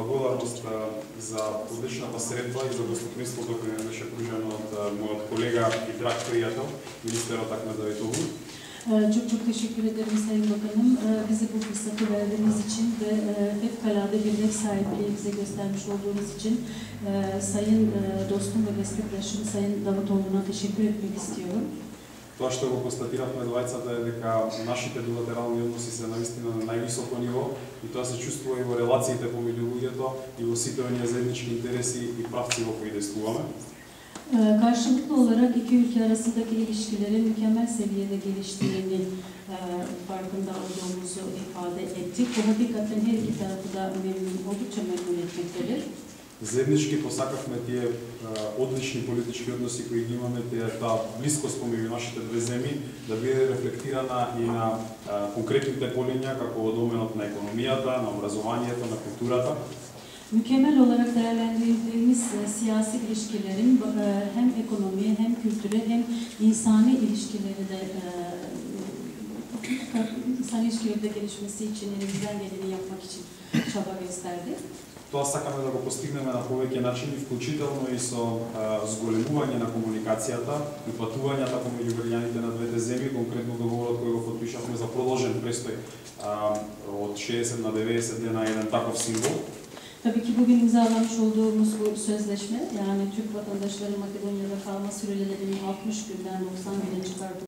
благодарност за одличната средба и за гостопримството кој ми беше пружено од мојот колега и драг пријател, министерот Ахмет Давитоглу. Çok çok teşekkür ederim Sayın Bakanım. Bize bu fırsatı verdiğiniz için ve fevkalade bir ev sahipliği bize göstermiş olduğunuz için Sayın dostum ve meslektaşım Sayın Davutoğlu'na teşekkür etmek istiyorum. Тоа што го констатиравме двајцата е дека нашите билатерални односи се наистина на највисоко ниво и тоа се чувствува и во релациите помеѓу луѓето и во сите оние заеднички интереси и правци во кои действуваме. Karşılıklı olarak iki ülke arasındaki ilişkilerin mükemmel seviyede geliştiğini farkında olduğumuzu ifade ettik. Bu hakikaten her iki tarafı da oldukça memnun etmektedir. Заеднички посакавме тие одлични политички односи кои ги имаме, таа блискост помеѓу нашите две земји да биде рефлектирана и на конкретните полиња како во доменот на економијата, на образованието, на културата. Mükemmel olarak değerlendirdiğimiz siyasi ilişkilerin hem ekonomiye hem kültüre hem insani ilişkileri de gelişmesi için elimizden geleni yapmak için çaba gösterdik. Тоа сакаме да го постигнеме на повеќе начини, вклучително и со зголемување на комуникацијата и патувањата помеѓу граѓаните на двете земји, конкретно договорот кој го потпишавме за продолжен престој од 60 на 90 дена еден таков символ. Tabii ki bugün imzalamış olduğumuz bu sözleşme, yani Türk vatandaşların Makedonya'da kalma sürelerinin 60 günden 91.